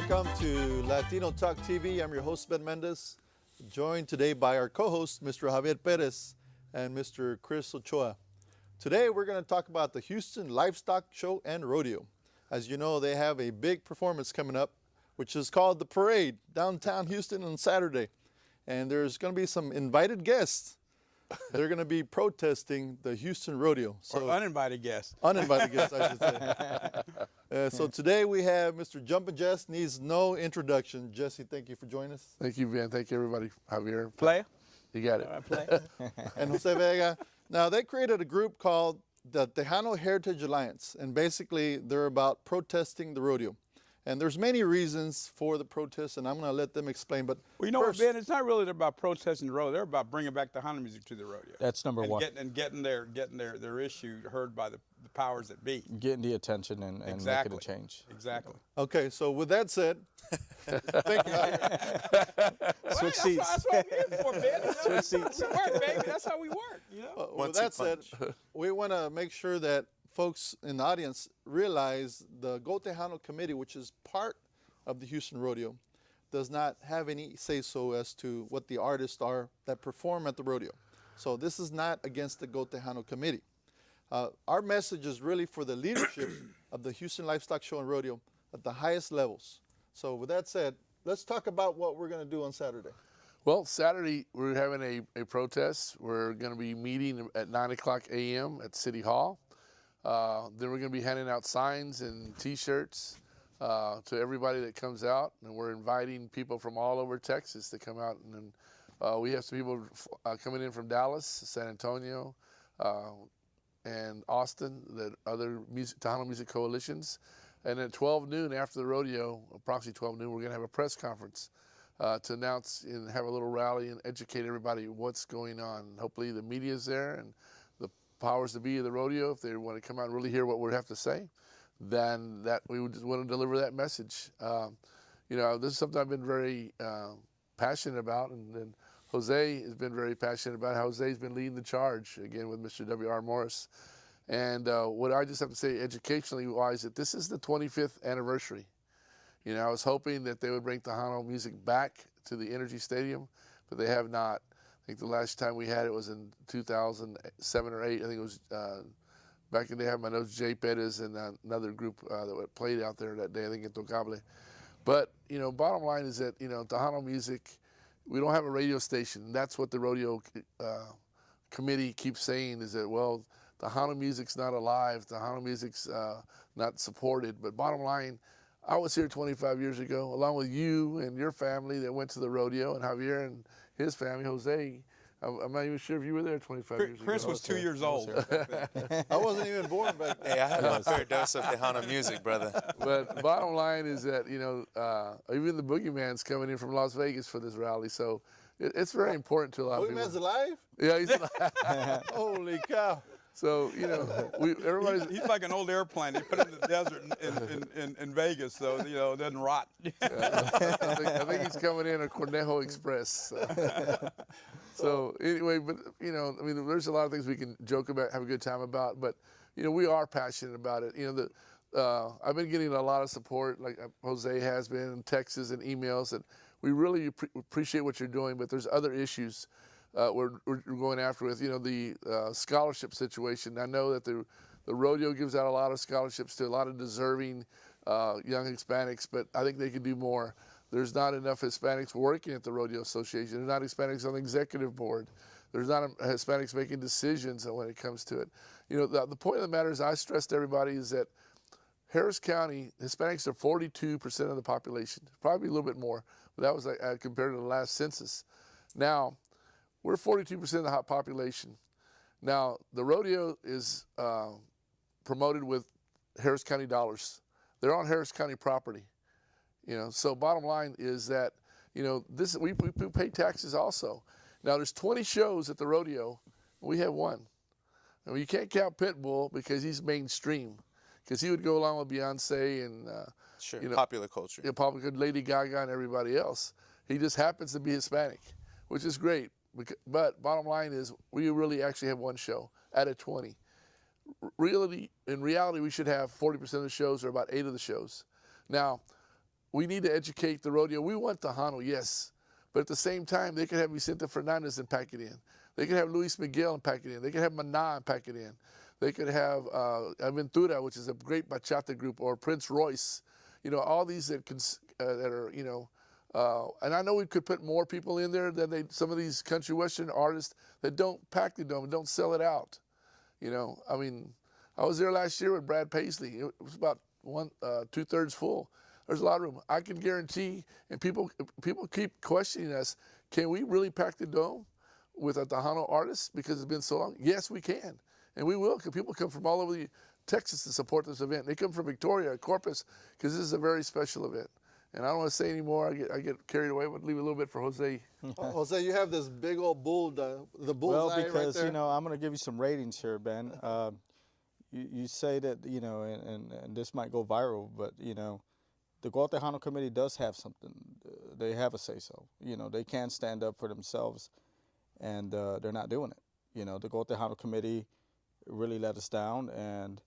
Welcome to Latino Talk TV. I'm your host, Ben Mendez, joined today by our co-host, Mr. Javier Perez and Mr. Chris Ochoa. Today, we're going to talk about the Houston Livestock Show and Rodeo. As you know, they have a big performance coming up, which is called The Parade, downtown Houston on Saturday. And there's going to be some invited guests. They're going to be protesting the Houston Rodeo. Or uninvited guests. Uninvited guests, I should say. So today we have Mr. Jumpin' Jess, needs no introduction. Jesse, thank you for joining us. Thank you, Ben. Thank you, everybody. Javier. Player? You got it. All right, player. And Jose Vega. Now, they created a group called the Tejano Heritage Alliance, and basically they're about protesting the rodeo. And there's many reasons for the protests, and I'm going to let them explain. But Well, you know first, what, Ben? It's not really about protesting the rodeo. They're about bringing back the Tejano music to the rodeo. That's number one. Getting their issue heard by the powers that be. Getting the attention and Exactly. making a change. Exactly. Okay, so with that said, thank you. Switch Hey, seats. That's what I'm here for, Ben. Switch seats. We work, baby. That's how we work, you know? With that said, we want to make sure that folks in the audience realize the Go Tejano Committee, which is part of the Houston Rodeo, does not have any say-so as to what the artists are that perform at the rodeo. So this is not against the Go Tejano Committee. Our message is really for the leadership of the Houston Livestock Show and Rodeo at the highest levels. So with that said, let's talk about what we're going to do on Saturday. Well, Saturday we're having a protest. We're going to be meeting at 9 o'clock a.m. at City Hall. Then we're going to be handing out signs and T-shirts to everybody that comes out, and we're inviting people from all over Texas to come out. And we have some people coming in from Dallas, San Antonio, and Austin, the other Tejano music coalitions. And at 12 noon after the rodeo, approximately 12 noon, we're going to have a press conference to announce and have a little rally and educate everybody what's going on. Hopefully the media's there and the powers that be of the rodeo, if they want to come out and really hear what we have to say, then that we would just want to deliver that message. You know, this is something I've been very passionate about, and Jose has been very passionate about. Jose's been leading the charge, again, with Mr. W.R. Morris. And what I just have to say educationally wise, that this is the 25th anniversary. You know, I was hoping that they would bring Tejano music back to the Energy Stadium, but they have not. I think the last time we had it was in 2007 or 8. I think it was back in the day. I have my notes, Jay Perez and another group that played out there that day, I think in Tocable. But, you know, bottom line is that, you know, Tejano music, we don't have a radio station. That's what the rodeo committee keeps saying, is that, well, Tejano music's not alive, Tejano music's not supported. But bottom line, I was here 25 years ago, along with you and your family that went to the rodeo, and Javier and his family, Jose. I'm not even sure if you were there 25 years ago. Chris was 2 years old. I wasn't even born back then. Hey, I had my fair dose of Tejano music, brother. But bottom line is that, you know, even the boogeyman's coming in from Las Vegas for this rally. So it's very important to a lot of people. Boogeyman's alive? Yeah, he's alive. Holy cow. So, you know, everybody's... He's like an old airplane. They put him in the desert in Vegas, so, you know, it doesn't rot. I think he's coming in a Cornejo Express. So anyway, but, you know, I mean, there's a lot of things we can joke about, have a good time about, but, you know, we are passionate about it. You know, I've been getting a lot of support, like Jose has been, in texts and emails, and we really appreciate what you're doing, but there's other issues we're going after with, you know, the scholarship situation. I know that the rodeo gives out a lot of scholarships to a lot of deserving young Hispanics, but I think they could do more. There's not enough Hispanics working at the Rodeo Association. There's not Hispanics on the executive board. There's not Hispanics making decisions when it comes to it. You know, the point of the matter is, I stress to everybody, is that Harris County, Hispanics are 42% of the population, probably a little bit more, but that was compared to the last census. Now, we're 42% of the population. Now, the rodeo is promoted with Harris County dollars. They're on Harris County property. You know, so bottom line is that, you know, this we pay taxes also. Now, there's 20 shows at the rodeo. We have one. I mean, you can't count Pitbull because he's mainstream, because he would go along with Beyonce and Sure, you know, popular culture. Yeah, popular, Lady Gaga and everybody else. He just happens to be Hispanic, which is great. But bottom line is, we really actually have one show out of 20. Really, in reality, we should have 40% of the shows, or about 8 of the shows. Now, we need to educate the rodeo. We want Tejano, yes. But at the same time, they could have Vicente Fernandez and pack it in. They could have Luis Miguel and pack it in. They could have Maná and pack it in. They could have Aventura, which is a great bachata group, or Prince Royce. You know, all these that are, you know, and I know we could put more people in there than some of these country western artists that don't pack the dome and don't sell it out. You know, I mean, I was there last year with Brad Paisley. It was about 2/3 full. There's a lot of room. I can guarantee, and people keep questioning us, can we really pack the dome with a Tejano artist because it's been so long? Yes, we can, and we will, because people come from all over Texas to support this event. They come from Victoria, Corpus, because this is a very special event. And I don't want to say any more. I get carried away, but leave a little bit for Jose. Jose, you have this big old bull, the bullseye Well, because, right there. you know, I'm going to give you some ratings here, Ben. You say that, you know, and this might go viral, but, you know, the Go Tejano Committee does have something. They have a say-so. You know, they can stand up for themselves, and they're not doing it. You know, the Go Tejano Committee really let us down, and,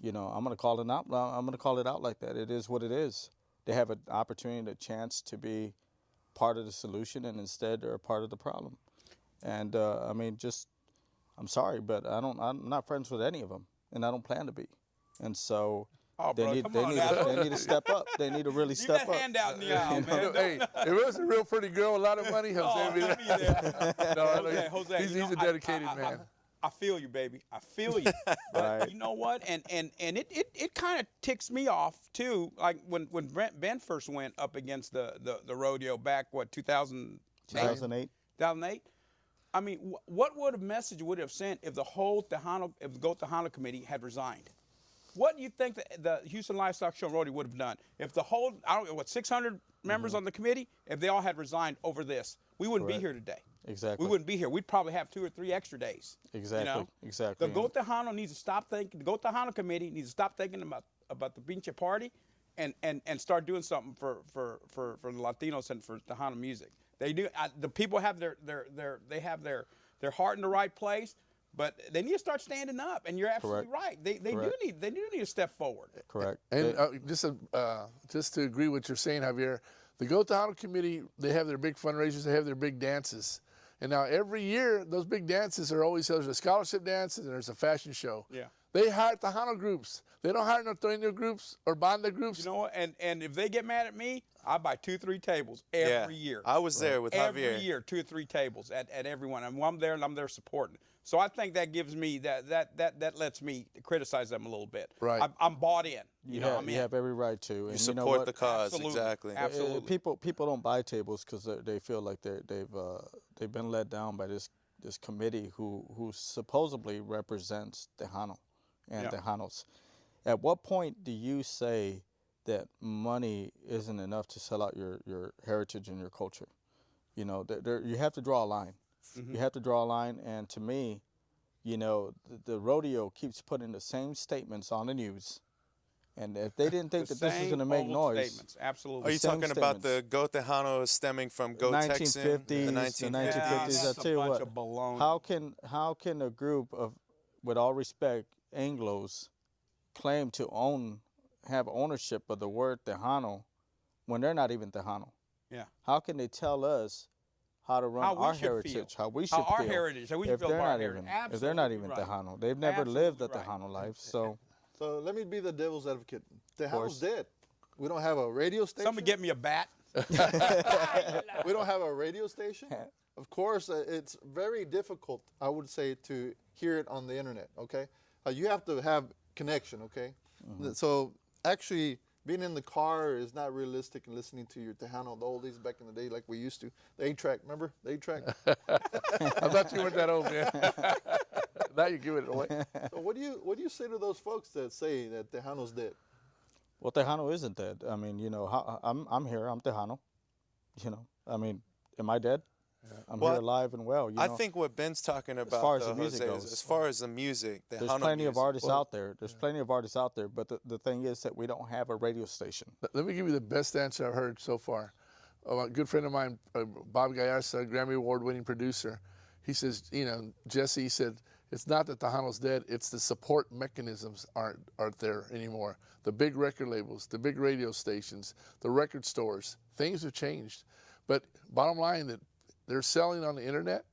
you know, I'm going to call it out. I'm going to call it out like that. It is what it is. They have an opportunity, a chance to be part of the solution, and instead they're a part of the problem. And I mean, I'm sorry, but I'm not friends with any of them, and I don't plan to be. And so they need to step up. They need to really step up. Leave that hand out in the aisle, man. Hey, if it was a real pretty girl, a lot of money, Jose. Oh, would be let me there. no, Jose, he's you a know, dedicated man. I feel you, baby. I feel you. But Right. you know what? And it kind of ticks me off too. Like when Ben first went up against the rodeo back, 2008? 2008. I mean, what message would it have sent if the whole Go Tejano Committee had resigned? What do you think the Houston Livestock Show and Rodeo would have done if the whole, 600 members on the committee, if they all had resigned over this? We wouldn't be here today. Exactly. We wouldn't be here. We'd probably have 2 or 3 extra days. Exactly. You know? Exactly. The Go Tejano needs to stop thinking. The Go Tejano Committee needs to stop thinking about the pinche party, and start doing something for the Latinos and for Tejano music. They do. The people have their heart in the right place, but they need to start standing up. And you're absolutely right. They do need to step forward. Correct. And just to agree with what you're saying, Javier, the Go Tejano Committee, they have their big fundraisers, they have their big dances. And now every year, those big dances are always, there's a scholarship dance and there's a fashion show. Yeah. They hire Tejano groups. They don't hire Norteño groups or Banda groups. You know what? And if they get mad at me, I buy 2-3 tables every year. I was there with Javier. Every year, 2 or 3 tables at everyone. And I'm there supporting. So I think that gives me that lets me criticize them a little bit. Right. I'm bought in. You know what I mean? You have every right to. And You you know support what? the cause, Absolutely. exactly. Absolutely. People don't buy tables because they feel like they've been let down by this committee who supposedly represents Tejano and Tejanos. At what point do you say that money isn't enough to sell out your heritage and your culture? You know, you have to draw a line. Mm-hmm. You have to draw a line, and to me, you know, the rodeo keeps putting the same statements on the news, and if they didn't think that this was going to make noise, statements. Absolutely. Are you Same talking about the statements. Go Tejano stemming from Go Texan? 1950s, The the 1950s. 1950s. That's I tell you a bunch what, of baloney. how can a group of, with all respect, Anglos claim to have ownership of the word Tejano when they're not even Tejano? Yeah. How can they tell us how to run How we our should heritage, feel. how we should How our feel, heritage, how we should if feel they're about our not heritage. even if they're not even Absolutely right. Tejano? They've never lived a Absolutely right. Tejano life, so So let me be the devil's advocate. Tejano's course. dead. We don't have a radio station. Somebody get me a bat. We don't have a radio station. Of course, it's very difficult, I would say, to hear it on the internet, okay? You have to have connection, okay? Mm-hmm. So actually, being in the car is not realistic, and listening to your Tejano, the oldies back in the day like we used to. The 8-track, remember? The 8-track? I thought you weren't that old, man. Now you give it away. So what do you say to those folks that say that Tejano's dead? well, Tejano isn't dead. I mean, you know, I'm here. I'm Tejano. You know, I mean, am I dead? I'm Well, here alive and well. You know? I think what Ben's talking about, far as though, the music Jose, is goes. as far as the music, the there's Tejano plenty of music. artists out there. There's plenty of artists out there, but the thing is that we don't have a radio station. Let me give you the best answer I've heard so far. A good friend of mine, Bob Gallarza, Grammy Award-winning producer, he says, you know, Jesse said, It's not that Tejano's dead. It's the support mechanisms aren't there anymore. The big record labels, the big radio stations, the record stores, things have changed. But bottom line, that they're selling on the internet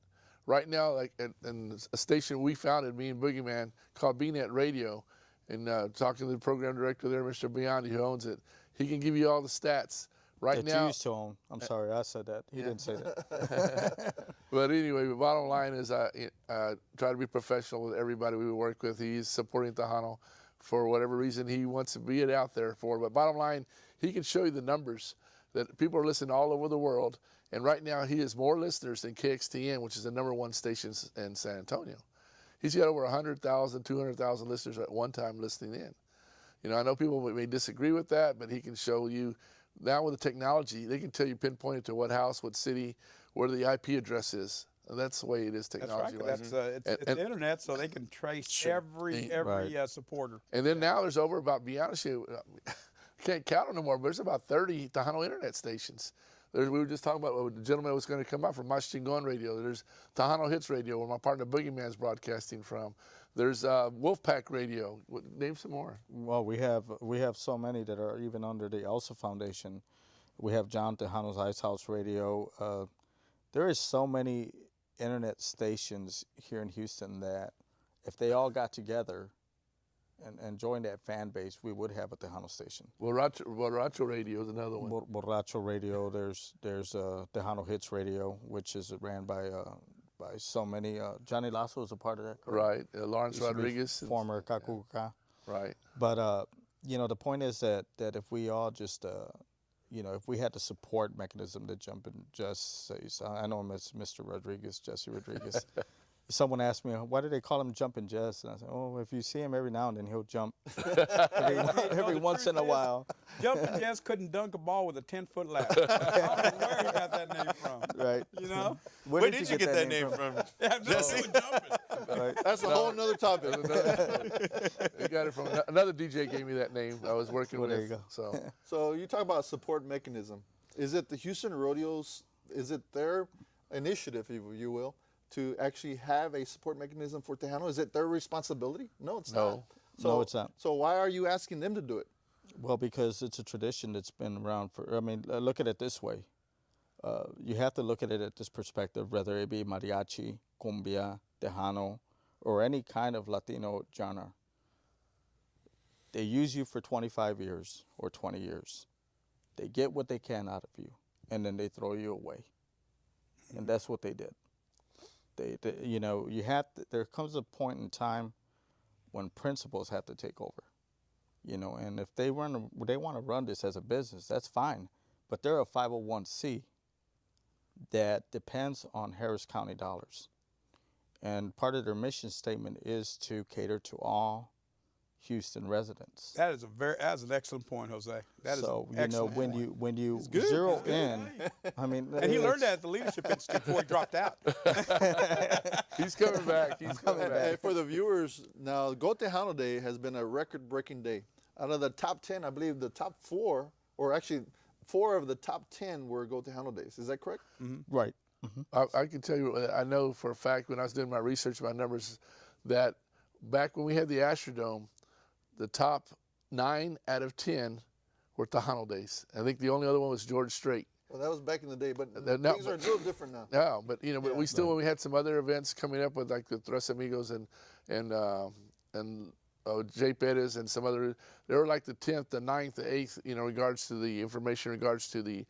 right now. Like and a station we founded, me and Boogeyman, called BNet Radio, and talking to the program director there, Mr. Biondi, who owns it, he can give you all the stats. Right that now, you used to own. I'm sorry, I said that. He didn't say that. But anyway, the bottom line is I try to be professional with everybody we work with. He's supporting Tejano for whatever reason he wants to be it out there for. But bottom line, he can show you the numbers that people are listening all over the world. And right now, he has more listeners than KXTN, which is the #1 station in San Antonio. He's got over 100,000, 200,000 listeners at one time listening in. You know, I know people may disagree with that, but he can show you. Now with the technology, they can tell you pinpointed to what house, what city, where the IP address is. And that's the way it is technology. That's right. It's the internet, so they can trace every supporter. And then now there's over about, be honest with you, can't count them no more, but there's about 30 Tejano internet stations. We were just talking about the gentleman was going to come out from Mas Chingon Radio. There's Tejano Hits Radio, where my partner Boogeyman's broadcasting from. There's Wolfpack Radio. Name some more. Well, we have so many that are even under the Elsa Foundation. We have John Tejano's Ice House Radio. There is so many internet stations here in Houston that if they all got together and joined that fan base, we would have a Tejano station. Borracho Radio is another one. Borracho Radio. There's Tejano Hits Radio, which is ran by so many. Johnny Lasso is a part of that, correct? Right. Lawrence Rodriguez. Former Kakuka. Right. But, the point is that if we all just, if we had the support mechanism to jump and just say, I know him as Mr. Rodriguez, Jesse Rodriguez. Someone asked me, why do they call him Jumpin' Jess? And I said, if you see him every now and then, he'll jump every once in a while. Jumpin' Jess couldn't dunk a ball with a 10-foot lat. I don't know where he got that name from. Right. You know? Where did you get that name from? Jesse jumping. Right. That's a whole nother topic. I got it from another DJ gave me that name. I was working with. There you go. So you talk about support mechanism. Is it the Houston Rodeos? Is it their initiative, if you will, to actually have a support mechanism for Tejano? Is it their responsibility? No, it's not. No, it's not. So why are you asking them to do it? Well, because it's a tradition that's been around look at it this way. You have to look at it at this perspective, whether it be mariachi, cumbia, Tejano, or any kind of Latino genre. They use you for 25 years or 20 years. They get what they can out of you, and then they throw you away. And that's what they did. There comes a point in time when principals have to take over, and if they want to run this as a business, that's fine, but they're a 501c that depends on Harris County dollars, and part of their mission statement is to cater to all Houston residents. That's an excellent point, Jose. That is an excellent point. when you zero in, and he learned that at the Leadership Institute before he dropped out. He's coming back. He's coming back. Hey, for the viewers, now Go Tejano Day has been a record-breaking day. Out of the top 10, I believe the top 4, or actually 4 of the top 10 were Go Tejano Days. Is that correct? Mm-hmm. Right. Mm-hmm. I can tell you, I know for a fact when I was doing my research, my numbers, that back when we had the Astrodome, the top 9 out of 10 were Tejano Days. I think the only other one was George Strait. Well, that was back in the day, but things are a little different now. Yeah, but we still, when we had some other events coming up with like the Tres Amigos and Jay Perez and some other, they were like the 10th, the 9th, the 8th, in regards to the information, in regards to the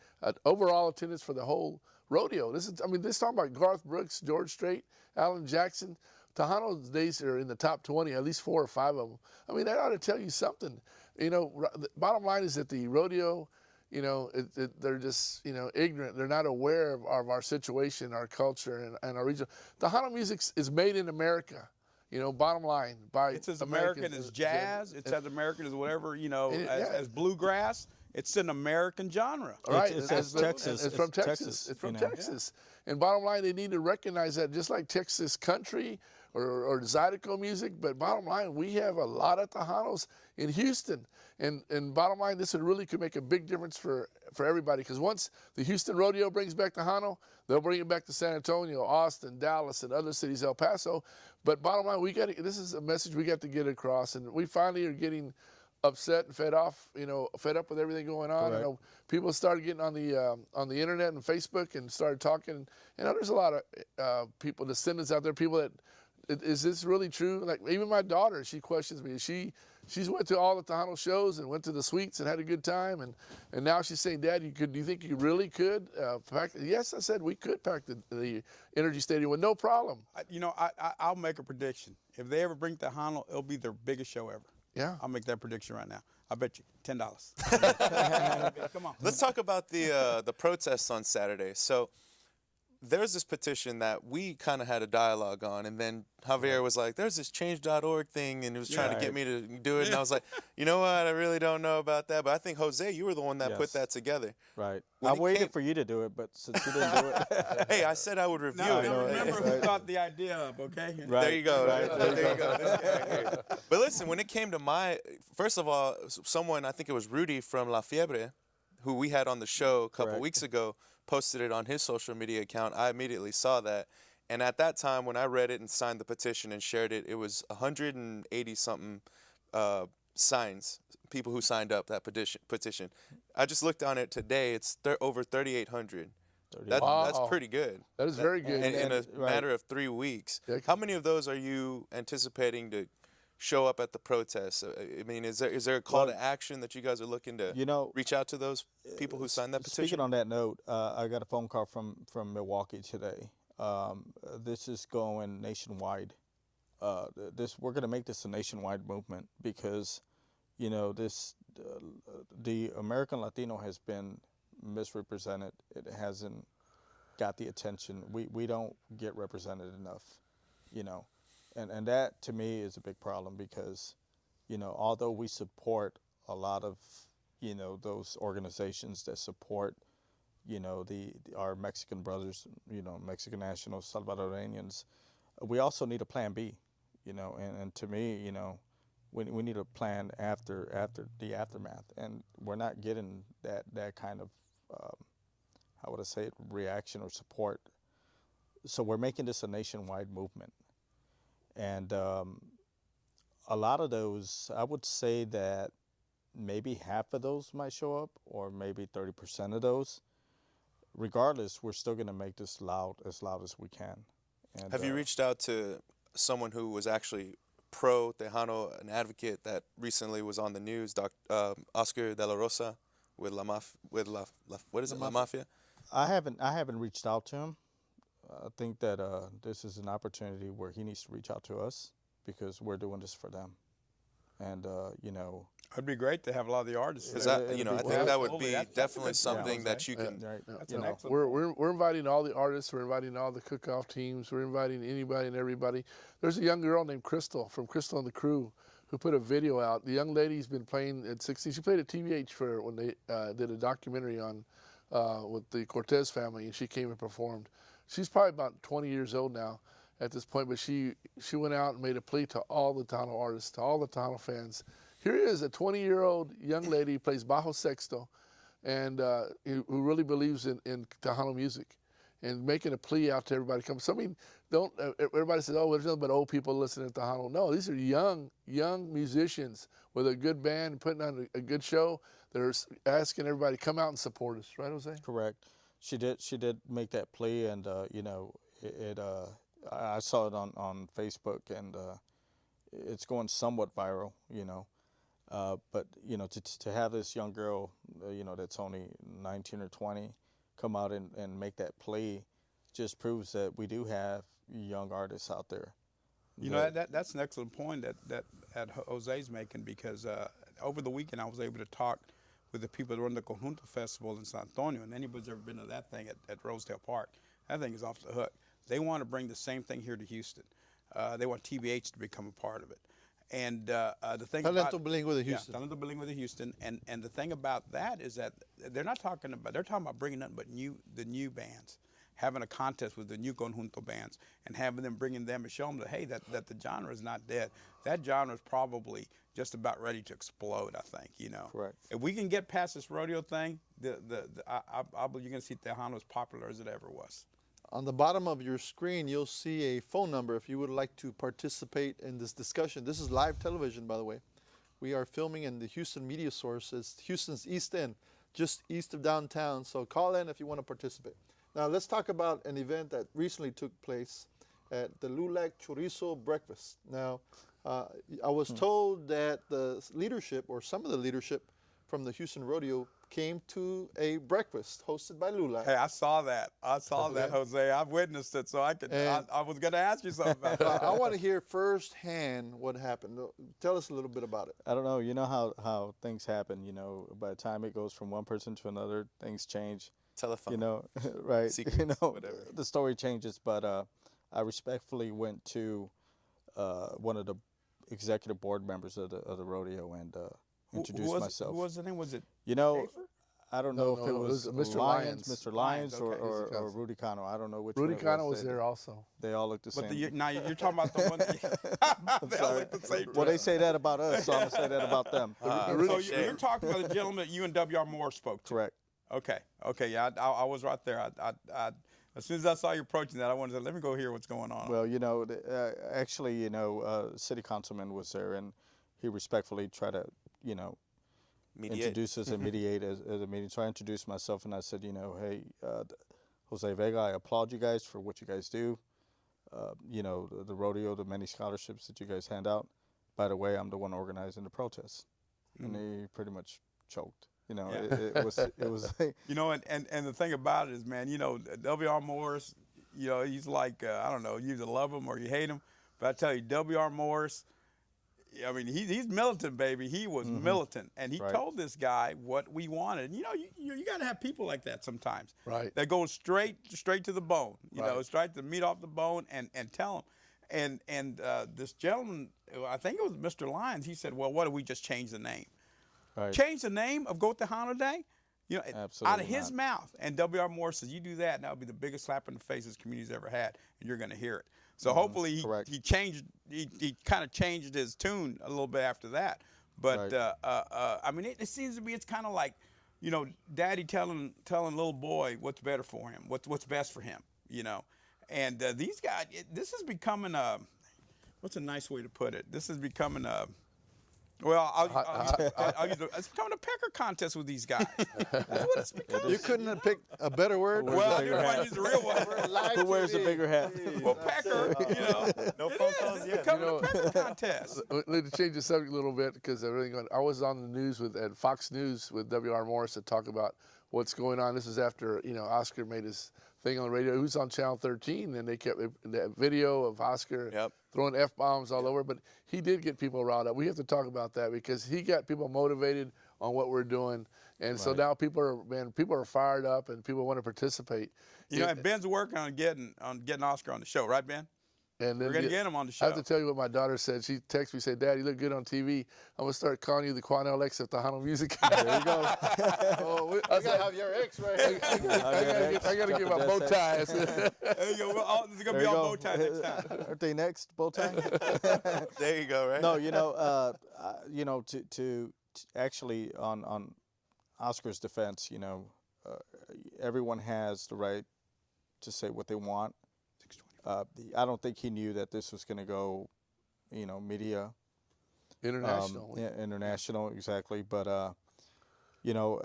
overall attendance for the whole rodeo. This talking about Garth Brooks, George Strait, Alan Jackson. Tejano's days are in the top 20, at least 4 or 5 of them. That ought to tell you something. The bottom line is that the rodeo, they're just, ignorant. They're not aware of our situation, our culture, and our region. Tejano music is made in America. Bottom line, it's as American as jazz. It's as American as whatever, as bluegrass. It's an American genre. Right. It's Texas. It's from Texas. It's from Texas. And bottom line, they need to recognize that, just like Texas country or Zydeco music, but bottom line, we have a lot of Tejanos in Houston. And bottom line, this could make a big difference for everybody, because once the Houston Rodeo brings back Tejano, they'll bring it back to San Antonio, Austin, Dallas, and other cities, El Paso. But bottom line, this is a message we got to get across, and we finally are getting upset and fed up with everything going on. You know, people started getting on the internet and Facebook and started talking. And there's a lot of people, descendants out there, people that, is this really true? Like even my daughter, she questions me. She's went to all the Tejano shows and went to the suites and had a good time. And now she's saying, Dad, do you think you really could pack? Yes, I said we could pack the Energy Stadium with no problem. I'll make a prediction. If they ever bring Tejano, it'll be their biggest show ever. Yeah. I'll make that prediction right now. I bet you $10. Come on. Let's talk about the protests on Saturday. So there's this petition that we kind of had a dialogue on, and then Javier was like, there's this change.org thing, and he was trying to get me to do it, and I was like, you know what, I really don't know about that, but I think, Jose, you were the one that put that together. Right. I waited for you to do it, but since you didn't do it. Hey, I said I would review it. Now remember who thought the idea up, okay? Right. There you go. Right. There you go. This guy here. But listen, when it came to first of all, someone, I think it was Rudy from La Fiebre, who we had on the show a couple weeks ago, posted it on his social media account. I immediately saw that. And at that time, when I read it and signed the petition and shared it, it was 180-something signs, people who signed up that petition. I just looked on it today. It's over 3,800. That's pretty good. That is very good. In a matter of 3 weeks. How many of those are you anticipating to show up at the protests? I mean, is there a call to action that you guys are looking to reach out to those people who signed that petition? Speaking on that note, I got a phone call from Milwaukee today. This is going nationwide. We're going to make this a nationwide movement because, the American Latino has been misrepresented. It hasn't got the attention. We don't get represented enough, And that, to me, is a big problem because, although we support a lot of, those organizations that support, our Mexican brothers, Mexican nationals, Salvadoranians, we also need a plan B, and to me, we need a plan after the aftermath, and we're not getting that kind of, how would I say it, reaction or support. So we're making this a nationwide movement. And a lot of those, I would say that maybe half of those might show up, or maybe 30% of those. Regardless, we're still going to make this as loud as we can. And, have you reached out to someone who was actually pro Tejano, an advocate that recently was on the news, Oscar De La Rosa, with La Mafia? I haven't reached out to him. I think that this is an opportunity where he needs to reach out to us because we're doing this for them. And, It'd be great to have a lot of the artists. Because I think that would be definitely something that you can. That's an excellent. We're inviting all the artists. We're inviting all the cook-off teams. We're inviting anybody and everybody. There's a young girl named Crystal from Crystal and the Crew who put a video out. The young lady's been playing at 16. She played at TVH when they did a documentary on with the Cortez family, and she came and performed. She's probably about 20 years old now at this point, but she went out and made a plea to all the Tejano artists, to all the Tejano fans. Here is a 20-year-old young lady who plays bajo sexto and who really believes in Tejano music and making a plea out to everybody to come. So, I mean, everybody says, oh, there's nothing but old people listening to Tejano. No, these are young musicians with a good band putting on a good show. They're asking everybody to come out and support us. Right, Jose? Correct. She did make that plea, and I saw it on Facebook, and it's going somewhat viral, but to have this young girl, that's only 19 or 20, come out and make that plea, just proves that we do have young artists out there. That's an excellent point that Jose's making, because over the weekend I was able to talk with the people that run the Conjunto Festival in San Antonio, and anybody's ever been to that thing at Rosedale Park, that thing is off the hook. They want to bring the same thing here to Houston. They want TBH to become a part of it. And the thing Talento Bilingüe de Houston. Yeah, Talento Bilingüe de Houston. And the thing about that is that they're talking about bringing nothing but the new bands. having a contest with the new conjunto bands and having them, bringing them and showing them that, hey, that the genre is not dead. That genre is probably just about ready to explode, I think, you know. Correct. If we can get past this rodeo thing, I believe you're going to see Tejano as popular as it ever was. On the bottom of your screen, you'll see a phone number if you would like to participate in this discussion. This is live television, by the way. We are filming in the Houston Media Source. It's Houston's East End, just east of downtown. So call in if you want to participate. Now let's talk about an event that recently took place at the Lulac Chorizo Breakfast. Now, I was told that the leadership, or some of the leadership from the Houston Rodeo, came to a breakfast hosted by Lulac. Hey, I saw that. I saw that, Jose. I've witnessed it, so I was going to ask you something about that. I want to hear firsthand what happened. Tell us a little bit about it. I don't know. You know how things happen. You know, by the time it goes from one person to another, things change. Telephone. You know, right? Secrets, you know, whatever. the story changes. But I respectfully went to one of the executive board members of the rodeo and introduced myself. Who was the name? Was it? You know, Schaefer? I don't know if it was Mr. Lyons, Lyons. Mr. Lyons, okay. or Rudy Cano. I don't know which Rudy one it Cano was there also. They all look the same. But now you're talking about the one. They all look the same. Well, they say that about us, so I'm going to say that about them. So you're talking about the gentleman that you and W.R. Moore spoke to. Correct. Okay, yeah, I was right there. I as soon as I saw you approaching that, I wanted to say, let me go hear what's going on. Well, you know, actually, you know, city councilman was there, and he respectfully tried to, you know, introduce us and mediate as a meeting. So I introduced myself, and I said, you know, hey, Jose Vega, I applaud you guys for what you guys do. You know, the rodeo, the many scholarships that you guys hand out. By the way, I'm the one organizing the protests. And he pretty much choked. You know, it was. You know, and the thing about it is, man, you know, W.R. Morris, you know, he's like, I don't know, you either love him or you hate him. But I tell you, W.R. Morris, I mean, he's militant, baby. He was militant, and he told this guy what we wanted. You know, you got to have people like that sometimes. Right. That go straight to the bone. You know, straight to the meat off the bone, and tell him. And this gentleman, I think it was Mr. Lyons. He said, "Well, what if we just change the name? Right. Change the name of Go Tejano Day." You know, Absolutely out of his mouth. And W.R. Moore says, "You do that, and that'll be the biggest slap in the face this community's ever had, and you're going to hear it." So hopefully he changed. He kind of changed his tune a little bit after that. But I mean, it seems to be it's kind of like, you know, Daddy telling little boy what's better for him, what's best for him. You know, and these guys, this is becoming a. What's a nice way to put it? This is becoming a. Well, I'll use it's becoming a pecker contest with these guys. That's what it's becoming. You couldn't have picked a better word? Well, I didn't want to use the real one. Who wears the bigger hat? Well, pecker, you know. No phone calls It's yet. becoming a pecker contest. Let me change the subject a little bit because I was on the news at Fox News with W.R. Morris to talk about what's going on. This is after, you know, Oscar made his thing on the radio. He was on Channel 13, and they kept that video of Oscar throwing F-bombs all over. But he did get people riled up. We have to talk about that because he got people motivated on what we're doing. And so now people are fired up and people want to participate. You know, and Ben's working on getting Oscar on the show, right, Ben? And then We're gonna get him on the show. I have to tell you what my daughter said. She texted me, said, "Dad, you look good on TV. I'm gonna start calling you the Quanell X of Tejano music." There you go. I gotta have your ex right here. I gotta get my bow ties. There you go. It's gonna be on bow tie next time. Aren't they next, bow tie? There you go, right? No, you know, to actually on Oscar's defense, you know, everyone has the right to say what they want. I don't think he knew that this was going to go, you know, media. International. International, exactly. But, you know,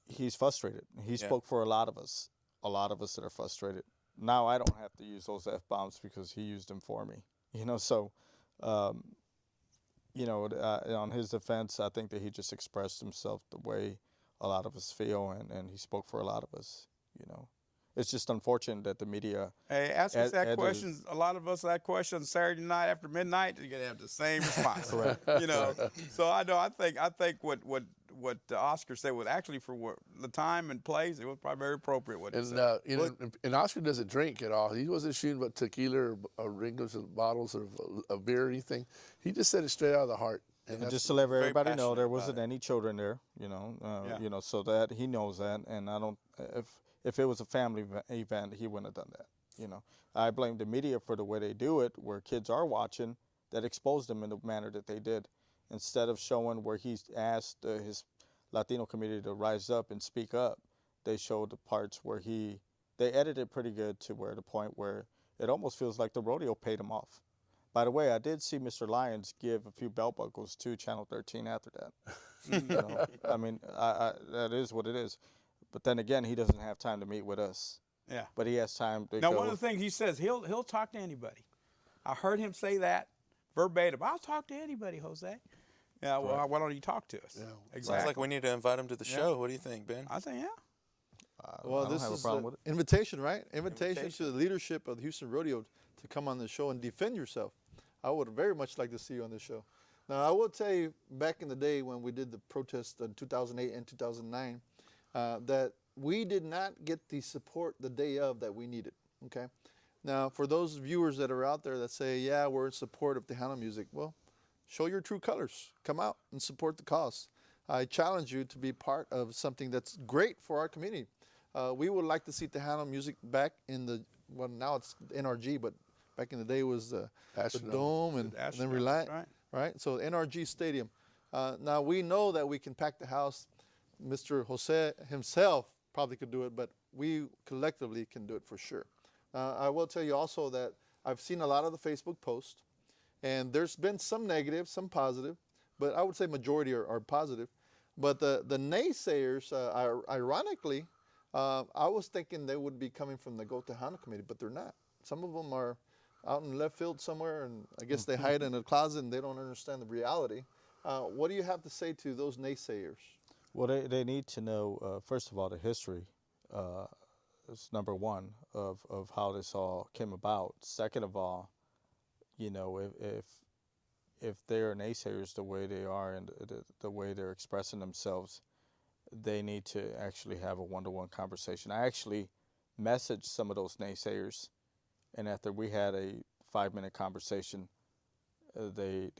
he's frustrated. He spoke for a lot of us that are frustrated. Now I don't have to use those F-bombs because he used them for me, you know. So, you know, on his defense, I think that he just expressed himself the way a lot of us feel, and he spoke for a lot of us, you know. It's just unfortunate that the media. Hey, ask us that question. A lot of us that question Saturday night after midnight. You're gonna have the same response. Correct. You know. So I know. I think what Oscar said was actually for what, the time and place. It was probably very appropriate. What he said. You know, and Oscar doesn't drink at all. He wasn't shooting but tequila or ringos or bottles of beer or anything. He just said it straight out of the heart. And just to let everybody know, there passionate wasn't about any children there. You know, you know, so that he knows that, and I don't. if it was a family event, he wouldn't have done that. You know, I blame the media for the way they do it, where kids are watching, that exposed them in the manner that they did, instead of showing where he's asked his Latino community to rise up and speak up. They showed the parts where they edited pretty good to where the point where it almost feels like the rodeo paid him off. By the way, I did see Mr. Lyons give a few belt buckles to Channel 13 after that. You know, I mean, that is what it is. But then again, he doesn't have time to meet with us. Yeah. But he has time to Now, go. one of the things he says, he'll talk to anybody. I heard him say that verbatim. I'll talk to anybody, Jose. Yeah, well, Right. why don't you talk to us? Yeah. Exactly. Sounds like we need to invite him to the show. What do you think, Ben? I think, yeah. Well, I don't this have a is problem an with it. invitation, right? Invitation to the leadership of the Houston Rodeo to come on the show and defend yourself. I would very much like to see you on this show. Now, I will tell you, back in the day when we did the protest in 2008 and 2009, that we did not get the support the day of that we needed, okay? Now, for those viewers that are out there that say, yeah, we're in support of Tejano music, well, show your true colors. Come out and support the cause. I challenge you to be part of something that's great for our community. We would like to see Tejano music back in the, well, now it's NRG, but back in the day it was the Dome and then Reliant, right? So NRG Stadium. Now we know that we can pack the house. Mr. Jose himself probably could do it, but we collectively can do it for sure. I will tell you also that I've seen a lot of the Facebook posts, and there's been some negative, some positive, but I would say majority are positive. But the naysayers, ironically, I was thinking they would be coming from the Go Tejano committee, but they're not. Some of them are out in left field somewhere, and I guess they hide in a closet and they don't understand the reality. What do you have to say to those naysayers? Well, they need to know, first of all, the history is number one of how this all came about. Second of all, you know, if they're naysayers the way they are and the way they're expressing themselves, they need to actually have a one-to-one conversation. I actually messaged some of those naysayers, and after we had a 5-minute conversation, they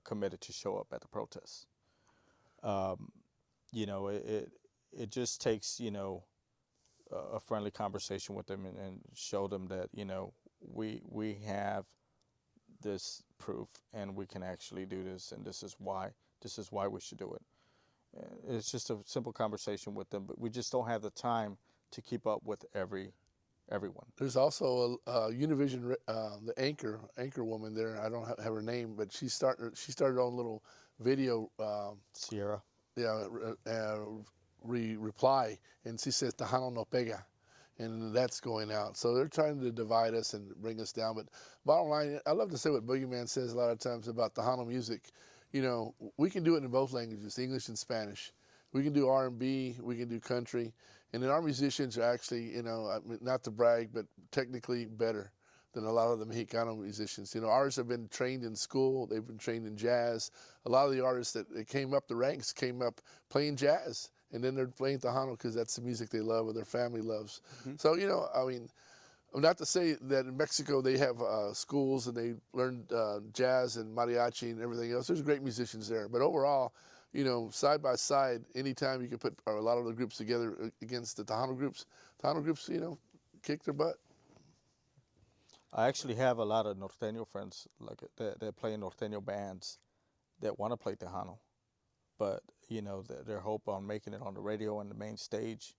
committed to show up at the protest. You know, it just takes, you know, a friendly conversation with them and show them that, you know, we have this proof and we can actually do this, and this is why we should do it. It's just a simple conversation with them, but we just don't have the time to keep up with everyone. There's also a Univision, the anchor woman there. I don't have her name, but she started on a little video. Sierra. Yeah, reply, and she says Tejano no pega, and that's going out. So they're trying to divide us and bring us down. But bottom line, I love to say what Boogeyman says a lot of times about Tejano music. You know, we can do it in both languages, English and Spanish. We can do R&B, we can do country, and then our musicians are actually, you know, I mean, not to brag, but technically better than a lot of the Mexicano musicians. You know, ours have been trained in school, they've been trained in jazz. A lot of the artists that came up the ranks came up playing jazz, and then they're playing Tejano because that's the music they love or their family loves. Mm-hmm. So, you know, I mean, not to say that in Mexico they have schools and they learned jazz and mariachi and everything else. There's great musicians there. But overall, you know, side by side, anytime you can put a lot of the groups together against the Tejano groups, you know, kick their butt. I actually have a lot of Norteño friends, like that play in Norteño bands that want to play Tejano. But, you know, their hope on making it on the radio and the main stage,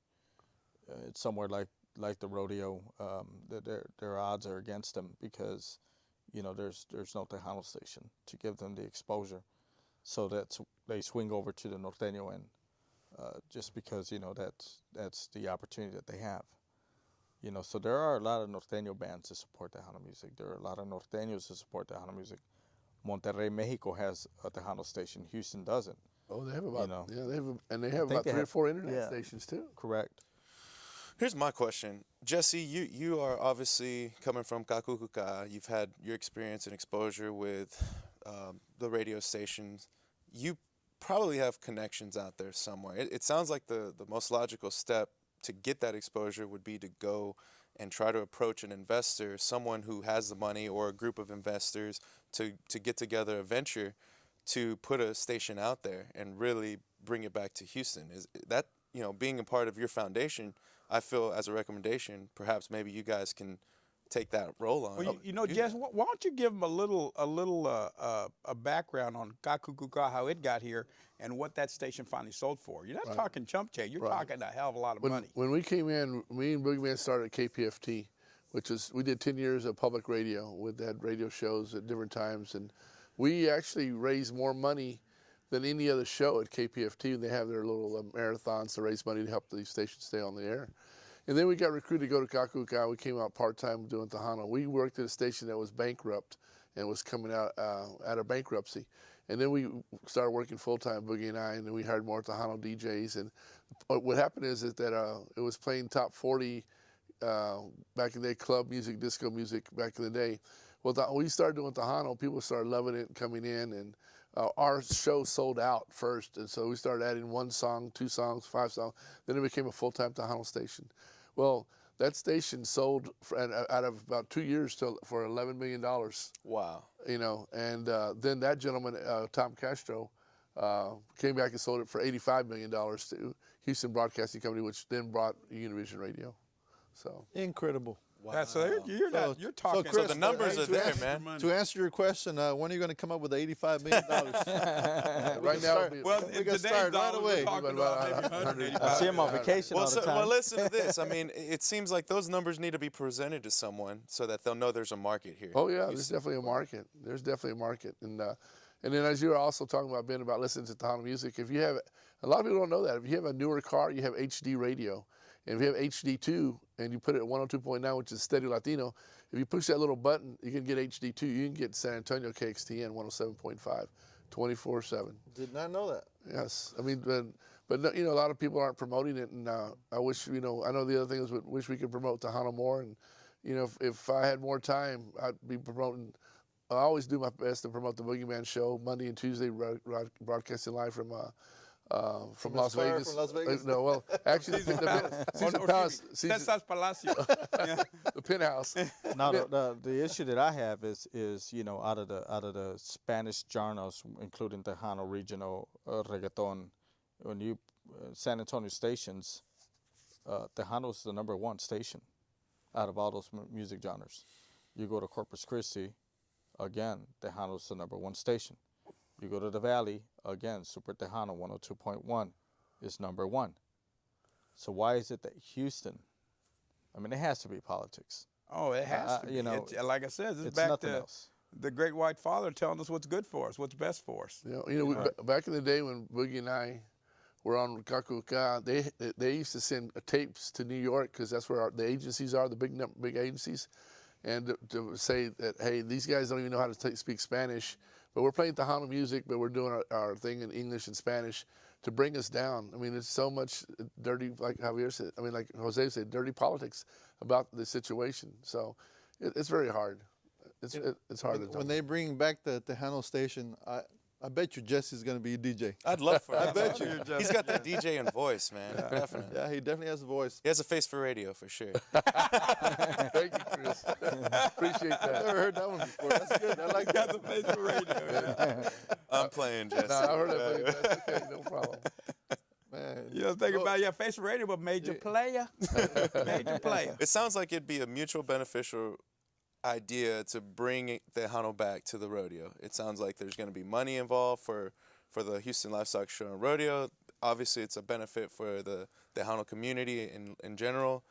it's somewhere like the rodeo, their odds are against them because, you know, there's no Tejano station to give them the exposure. So they swing over to the Norteño end just because, you know, that's the opportunity that they have. You know, so there are a lot of Norteño bands that support Tejano music. There are a lot of Norteños that support Tejano music. Monterrey, Mexico has a Tejano station. Houston doesn't. Oh, they have about, you know, they have about 3 or 4 internet stations too. Correct. Here's my question. Jesse, you are obviously coming from Kakukuka. You've had your experience and exposure with the radio stations. You probably have connections out there somewhere. It sounds like the most logical step to get that exposure would be to go and try to approach an investor, someone who has the money or a group of investors to get together a venture to put a station out there and really bring it back to Houston. Is that, you know, being a part of your foundation, I feel as a recommendation, perhaps maybe you guys can take that role on. Well, you know, Jess, why don't you give them a background on Kakukuka, how it got here, and what that station finally sold for? You're not talking chump change. You're talking a hell of a lot of money. When we came in, me and Boogeyman started at KPFT, we did 10 years of public radio. We had radio shows at different times, and we actually raised more money than any other show at KPFT. They have their little marathons to raise money to help these stations stay on the air. And then we got recruited to go to Kakuka. We came out part-time doing Tejano. We worked at a station that was bankrupt and was coming out of bankruptcy. And then we started working full-time, Boogie and I, and then we hired more Tejano DJs. And what happened is that it was playing top 40 back in the day, club music, disco music back in the day. Well, we started doing Tejano. People started loving it and coming in, and our show sold out first. And so we started adding 1 song, 2 songs, 5 songs. Then it became a full-time Tejano station. Well, that station sold out of about 2 years for $11 million. Wow. You know, and then that gentleman, Tom Castro, came back and sold it for $85 million to Houston Broadcasting Company, which then brought Univision Radio. So Incredible. Wow. Yeah, so you're talking. Chris, the numbers are there, man. To answer your question, when are you going to come up with the $85 million? right now, we can start right away. I see him on vacation all the time. Well, listen to this. I mean, it seems like those numbers need to be presented to someone so that they'll know there's a market here. Oh yeah, there's definitely a market. There's definitely a market, and then as you were also talking about, Ben, about listening to Tejano music, if you have, a lot of people don't know that, if you have a newer car, you have HD radio. And if you have HD2 and you put it at 102.9, which is Steady Latino, if you push that little button, you can get HD2. You can get San Antonio KXTN 107.5, 24/7. Did not know that. Yes, I mean, but you know, a lot of people aren't promoting it, and I wish, you know, I know the other thing is, wish we could promote Tejano more, and you know, if I had more time, I'd be promoting. I always do my best to promote the Boogeyman Show Monday and Tuesday, broadcasting live from Las Vegas. From Las Vegas? No, well, actually, the Palace, Cesar's Palacio. the Penthouse. Now the issue that I have is you know, out of the Spanish genres, including Tejano, regional, reggaeton, when you San Antonio stations, Tejano is the #1 station out of all those music genres. You go to Corpus Christi, again, Tejano is the #1 station. You go to the Valley, again, Super Tejano 102.1 is #1. So why is it that Houston, I mean, it has to be politics. Oh, it has to be. You know, like I said, it's back nothing to else. the great white father telling us what's good for us, what's best for us. You know, back in the day when Boogie and I were on Kakuka, they used to send tapes to New York because that's where the agencies are, the big agencies, and to say that, hey, these guys don't even know how to speak Spanish, but we're playing Tejano music, but we're doing our thing in English and Spanish to bring us down. I mean, it's so much dirty, like Javier said, I mean, like Jose said, dirty politics about the situation. So it's very hard. It's hard to tell. When they bring back the Tejano station, I bet you Jesse's going to be a DJ. I'd love for him. I bet you. He's got that DJ and voice, man. Definitely. Yeah, he definitely has a voice. He has a face for radio, for sure. Thank you, Chris. Appreciate I've that. never heard that one before. That's good. I like that. Got the face for radio. I'm playing, Jesse. No, I heard that. That's okay, no problem. Man. You know, think about your face for radio, but major player. Major player. It sounds like it'd be a mutual beneficial idea to bring Tejano back to the rodeo. It sounds like there's going to be money involved for the Houston Livestock Show and Rodeo. Obviously, it's a benefit for the Tejano community in general.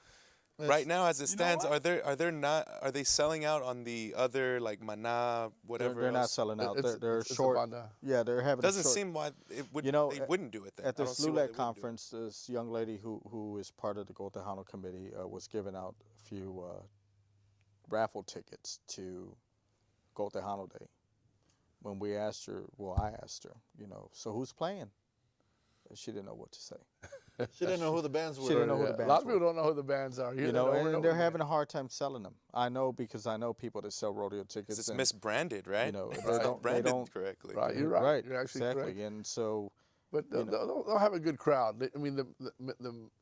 Right now, as it stands, are they selling out on the other, like Maná, whatever? They're not else? selling out. It's They're a short. banda. Yeah, they're having. Doesn't a short, seem why it would. You know, they wouldn't do it then. At I don't this see why they LULAC wouldn't do it. conference, this young lady who is part of the Go Tejano committee was giving out a few raffle tickets to Go Tejano Day. When we asked her, I asked her, you know, so who's playing? She didn't know what to say. She didn't know who the bands were. She didn't know who the A bands lot of were. people don't know who the bands are. You know, and they're having a hard time selling them. I know because I know people that sell rodeo tickets. It's and, misbranded, right? You know, It's they not don't- they branded don't- correctly. Right, you're right. Right, You're actually exactly. correct. And so, But they'll have a good crowd. I mean,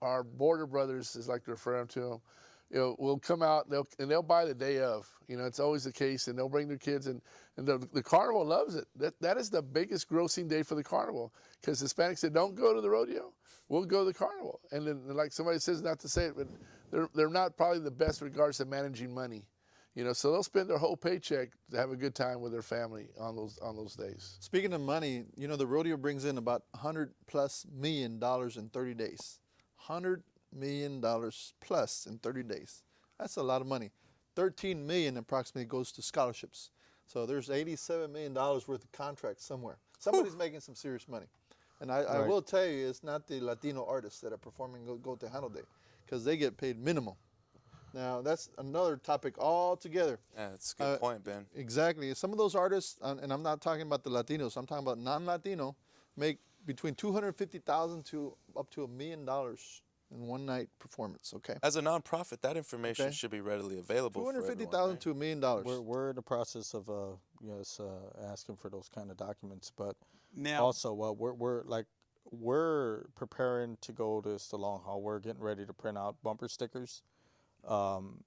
our border brothers, is like to refer to them. will come out and they'll buy the day of. It's always the case, and they'll bring their kids, and the carnival loves it. That is the biggest grossing day for the carnival, because Hispanics said, don't go to the rodeo, we'll go to the carnival. And then, like somebody says, not to say it, but they're not probably the best in regards to managing money. So they'll spend their whole paycheck to have a good time with their family on those days. Speaking of money, the rodeo brings in about $100+ million in 30 days. $100 million plus in 30 days. That's a lot of money. 13 million approximately goes to scholarships. So there's $87 million worth of contracts somewhere. Somebody's making some serious money. And I will tell you, it's not the Latino artists that are performing Go Tejano Day, because they get paid minimal. Now, that's another topic altogether. Yeah, that's a good point, Ben. Exactly. Some of those artists, and I'm not talking about the Latinos, I'm talking about non-Latino, make between $250,000 to up to $1 million in one night performance. Okay. As a nonprofit, that information should be readily available. $250,000 to $1 million. We're in the process of asking for those kind of documents, but Now, also we're preparing to go to the long haul. We're getting ready to print out bumper stickers. I'm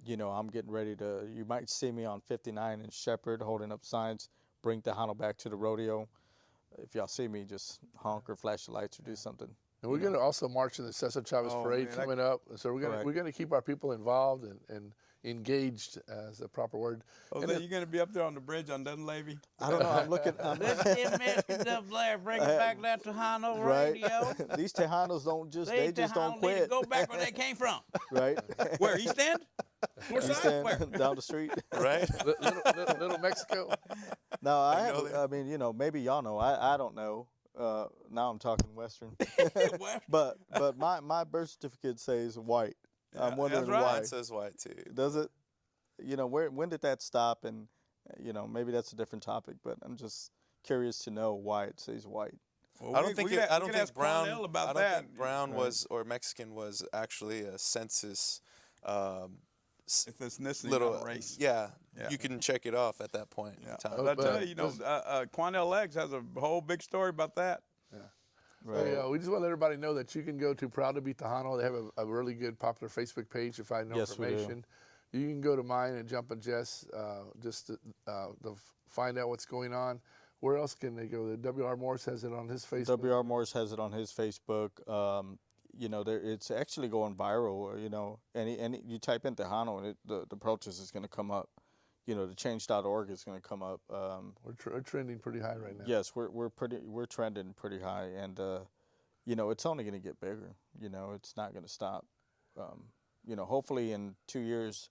getting ready to. You might see me on 59 in Shepherd holding up signs. Bring Tejano back to the rodeo. If y'all see me, just honk or flash the lights or do something. And we're going to also march in the Cesar Chavez Parade coming up. So we're going to keep our people involved and engaged, as a proper word. Jose, you're going to be up there on the bridge on Dunleavy? I don't know. I'm looking. Let's get Mexicans up there, bring it back that Tejano radio. These Tejanos don't just These just don't Tejanos need to quit. go back where they came from. Right. Where, East End? Where East side? End, Where? down the street. Right? little Mexico. No, I mean, maybe y'all know. I don't know. Now I'm talking Western. but my birth certificate says white. Yeah, I'm wondering that's right. why. Mine says white too. Does it? When did that stop? And maybe that's a different topic. But I'm just curious to know why it says white. Well, I don't think Brown. Cornell about I don't that. think Brown was, or Mexican was, actually a census. It's ethnicity, Little not race. Yeah, Yeah. you can check it off at that point in time. But I tell you, Quanell Eggs has a whole big story about that. Right. So, we just want to let everybody know that you can go to Proud to Be Tejano. They have a really good popular Facebook page to find information. You can go to mine and Jump and Jess just to find out what's going on. Where else can they go? W.R. Morris has it on his Facebook. W.R. Morris has it on his Facebook. It's actually going viral. And you type in Tejano and the protest is going to come up. The change.org is going to come up. We're trending pretty high right now. Yes, we're trending pretty high, and it's only going to get bigger. It's not going to stop. Hopefully in 2 years,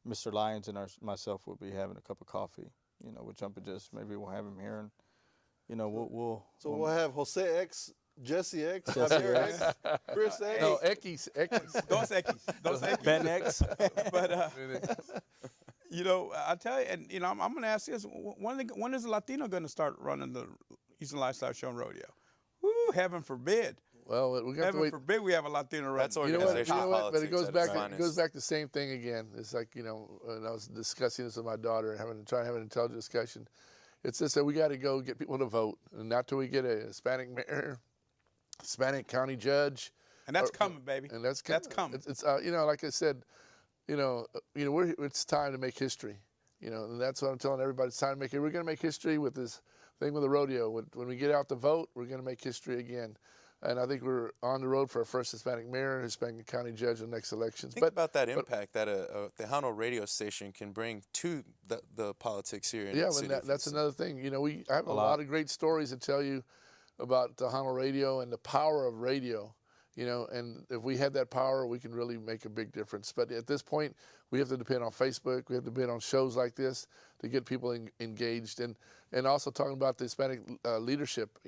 Mr. Lyons and myself will be having a cup of coffee. With Jump and Jess. Maybe we'll have him here, and we'll. So we'll have Jose X, Jesse X, Javier X, Chris X. No, X. Dos X. Ben X. But I tell you, and I'm going to ask this: when is Latino going to start running the Houston Lifestyle Show and Rodeo? Woo, heaven forbid. Well, we got to Heaven wait. forbid we have a Latino running. That's You know organizational what? politics. But it goes at back. its It finest. goes back to the same thing again. It's like when I was discussing this with my daughter, trying to have an intelligent discussion. It's just that we got to go get people to vote, and not till we get a Hispanic mayor, Hispanic county judge, And that's coming, baby. and that's coming. It's like I said, it's time to make history. And that's what I'm telling everybody. It's time to make it. We're going to make history with this thing with the rodeo. When we get out to vote, we're going to make history again. And I think we're on the road for our first Hispanic mayor, Hispanic county judge in the next elections. Think about that impact that a Tejano radio station can bring to the politics here in the city. That's another thing. I have a lot of great stories to tell you about Tejano radio and the power of radio. And if we had that power, we can really make a big difference. But at this point, we have to depend on Facebook. We have to depend on shows like this to get people engaged. And also talking about the Hispanic leadership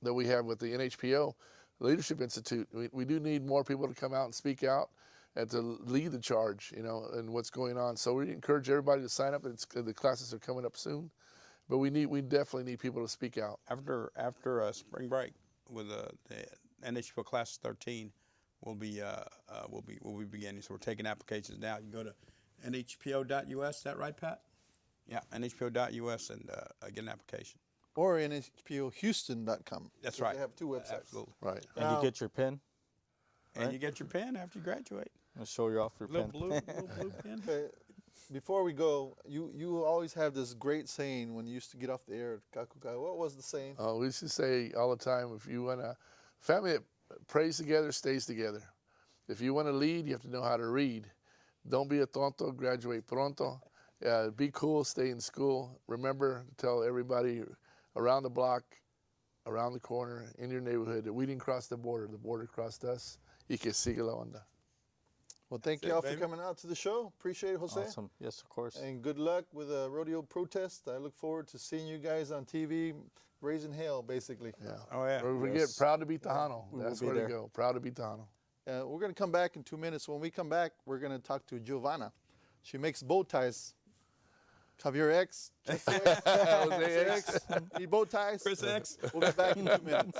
that we have with the NHPO Leadership Institute. We do need more people to come out and speak out and to lead the charge, and what's going on. So we encourage everybody to sign up. The classes are coming up soon. But we definitely need people to speak out. After spring break, with the NHPO class 13, we'll be beginning. So we're taking applications now. You can go to nhpo.us. Is that right, Pat? Yeah, nhpo.us and get an application. Or nhpohouston.com. That's right. They have two websites. Absolutely. Right. And you get your pen. And you get your pen after you graduate. I'll show you off your Little pen. little blue pen. Okay, before we go, you always have this great saying when you used to get off the air. Kakuka, what was the saying? Oh, we used to say all the time, if you want to, family that prays together stays together. If you want to lead, you have to know how to read. Don't be a tonto, graduate pronto. Be cool, stay in school. Remember to tell everybody around the block, around the corner, in your neighborhood that we didn't cross the border crossed us. Y que sigue la onda. Well, thank That's you all it, for baby. coming out to the show. Appreciate it, Jose. Awesome. Yes, of course. And good luck with the rodeo protest. I look forward to seeing you guys on TV, raising hell, basically. Yeah. Oh yeah. Don't forget, Yes. proud to be Tejano. We will That's be where there. to go. Proud to be Tejano. We're going to come back in 2 minutes. When we come back, we're going to talk to Giovanna. She makes bow ties. Javier X, Jose X. need bow ties. Chris X. We'll be back in 2 minutes.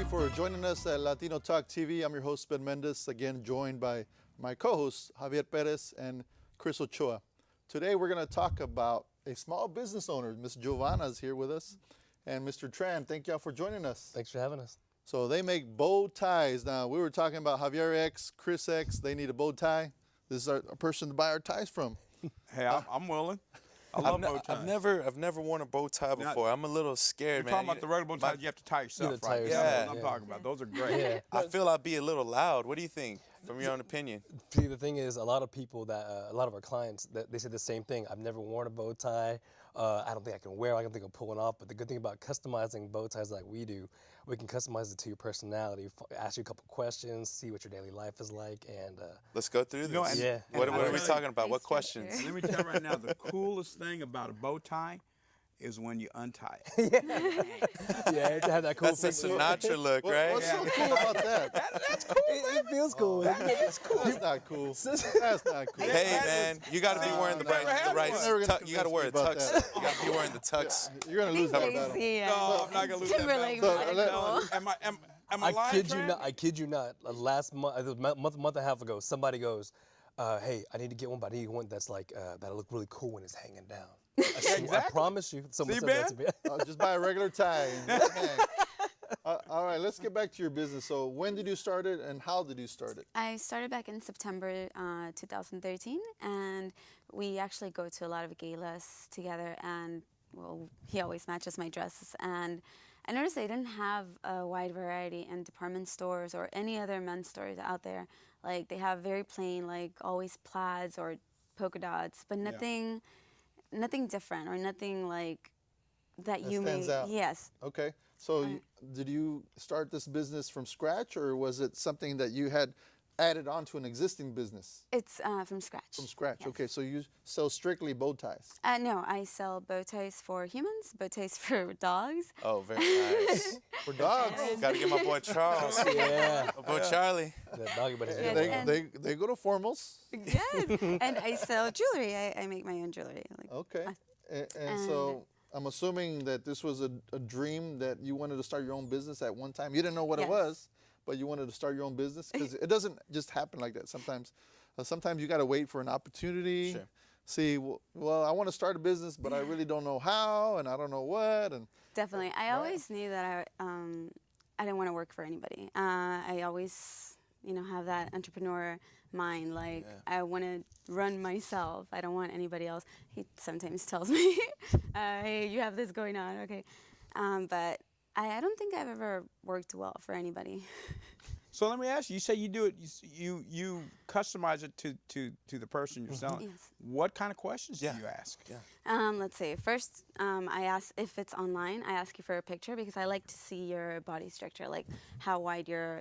you for joining us at Latino Talk TV. I'm your host, Ben Mendez, again joined by my co-hosts, Javier Perez and Chris Ochoa. Today we're going to talk about a small business owner. Miss Giovanna is here with us. And Mr. Tran, thank y'all for joining us. Thanks for having us. So they make bow ties. Now, we were talking about Javier X, Chris X. They need a bow tie. This is a person to buy our ties from. Hey, I'm willing. I love bow ties. I've never worn a bow tie before. I'm a little scared, You're man. talking about the regular bow ties you have to tie yourself, tie right? yourself, That's what I'm yeah. talking about. Those are great. Yeah. I feel I'd be a little loud. What do you think, from your own opinion? See, the thing is, a lot of people a lot of our clients, they say the same thing. I've never worn a bow tie. I don't think I can wear it. I don't think I'll pull it off. But the good thing about customizing bow ties like we do, we can customize it to your personality, ask you a couple questions, see what your daily life is like, and Let's go through this. know, and- Yeah. What and are I we really- talking about? What Face questions? gesture. Let me tell you right now, the coolest thing about a bow tie is when you untie it. yeah, to have that cool That's a picture. Sinatra look, right? What's so cool about that? That's cool. It feels cool. That's not cool. That's not cool. Hey, man, you got to be wearing the never had right one. Never gonna tux. You got to wear a convince me about tux. You got to be wearing the tux. You're going to lose that battle. Stacey, No, I'm not gonna lose that Timberlake battle. was let- cool. Am I lying, kid you Tran? not. I kid you not. Last month, month and a half ago, somebody goes, "Hey, I need to get one, but I need one that's like that'll look really cool when it's hanging down." I said, I Exactly. promise you. Someone See, said that to me. Just buy a regular tie. And hang. All right, let's get back to your business. So when did you start it and how did you start it? I started back in September 2013, and we actually go to a lot of galas together, and well, he always matches my dresses. And I noticed they didn't have a wide variety in department stores or any other men's stores out there. Like, they have very plain, like always plaids or polka dots, but nothing different or nothing like that That you stands may. out. Yes. Okay. So did you start this business from scratch or was it something that you had added on to an existing business? It's from scratch. From scratch. Yes. Okay, so you sell strictly bow ties. No, I sell bow ties for humans, bow ties for dogs. Oh, very nice. For dogs. Got to get my boy Charles. Yeah. My boy Charlie. That doggy butt is Yes, good. and- They go to formals. Yes, and I sell jewelry. I make my own jewelry. Like, Okay. And so I'm assuming that this was a dream that you wanted to start your own business at one time. You didn't know what it Yes. was, but you wanted to start your own business because it doesn't just happen like that. Sometimes you got to wait for an opportunity. Sure. See, well, I want to start a business, but I really don't know how, and I don't know what, and definitely. I always knew that I didn't want to work for anybody. I always, have that entrepreneur mind. Like, I want to run myself. I don't want anybody else. He sometimes tells me, hey, you have this going on. Okay. But I don't think I've ever worked well for anybody. So let me ask you. You say you do it. You customize it to the person you're selling. Yes. What kind of questions do you ask? Yeah. Let's see. First, I ask if it's online. I ask you for a picture because I like to see your body structure, like how wide your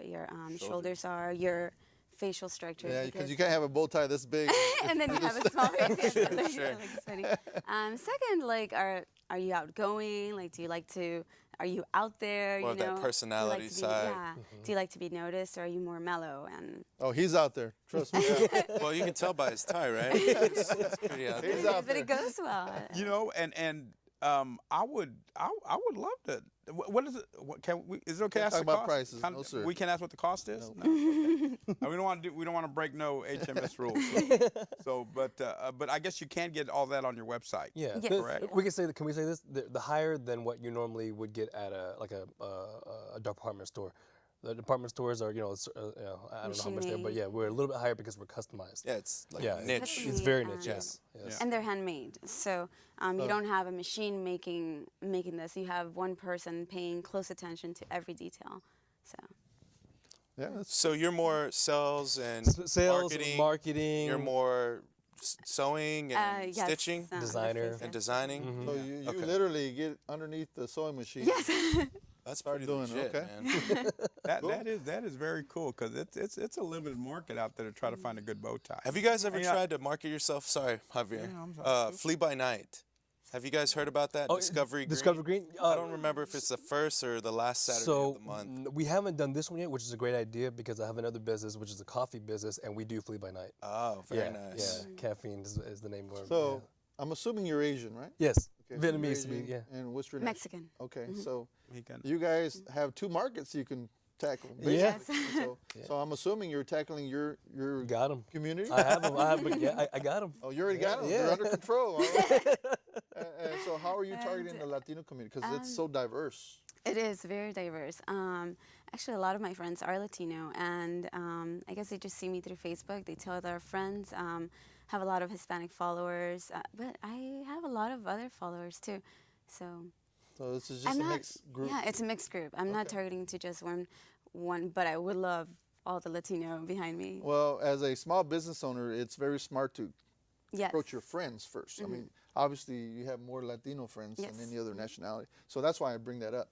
shoulders are, your facial structure. yeah, because you can't have a bow tie this big. And then you have a small face. Yeah, that looks- Sure. that looks funny. Second, like, are you outgoing? Like, are you out there? More you of that know? Do you personality like to be- side. Yeah. Do you like to be noticed, or are you more mellow? And Oh, he's out there. Trust me. Well, you can tell by his tie, right? It's pretty out there. He's out but there. it goes well. I would love to. What is it? Is it okay? Can't to ask talk the about cost? prices. No, sir. We can ask what the cost is. No. We don't want to break no HMS rules. But I guess you can get all that on your website. Yeah, Yes. Correct. We can say that. Can we say this? The higher than what you normally would get at a department store. The department stores are, I don't know how much they're, but Machine-made. yeah, we're a little bit higher because we're customized. Yeah, it's like Yeah, niche. That's It's me, very niche. Yes. And they're handmade, so you don't have a machine making this. You have one person paying close attention to every detail. So Yeah, that's So you're more sales and Sales, marketing. marketing. You're more sewing and yes, stitching the Designer. face, and yes. designing. so you Okay. literally get underneath the sewing machine. Yes. That's Start pretty doing it, legit, okay. man. That is very cool because it's a limited market out there to try to find a good bow tie. Have you guys ever Yeah. tried to market yourself? Sorry, Javier. Yeah, I'm sorry. Flee by Night. Have you guys heard about that? Discovery Green. Discovery Green. I don't remember if it's the first or the last Saturday So of the month. we haven't done this one yet, which is a great idea because I have another business, which is a coffee business, and we do Flee by Night. Oh, very nice. Yeah, caffeine is the name of it. So I'm assuming you're Asian, right? Yes. Okay, Vietnamese to be, Beijing. yeah. And what's your Mexican. Okay, so Mexican. you guys have 2 markets you can tackle. Yeah. basically. So I'm assuming you're tackling your Got him. community. I have them. I got them. Oh, you already got them. Yeah. They're under control. All right. And so how are you targeting the Latino community? Because it's so diverse. It is very diverse. Actually, a lot of my friends are Latino, and I guess they just see me through Facebook. They tell their friends. Have a lot of Hispanic followers, but I have a lot of other followers too. So this is just a mixed group. Yeah, it's a mixed group. I'm not targeting to just one, but I would love all the Latino behind me. Well, as a small business owner, it's very smart to Yes. approach your friends first. I mean, obviously, you have more Latino friends Yes. than any other nationality. So that's why I bring that up.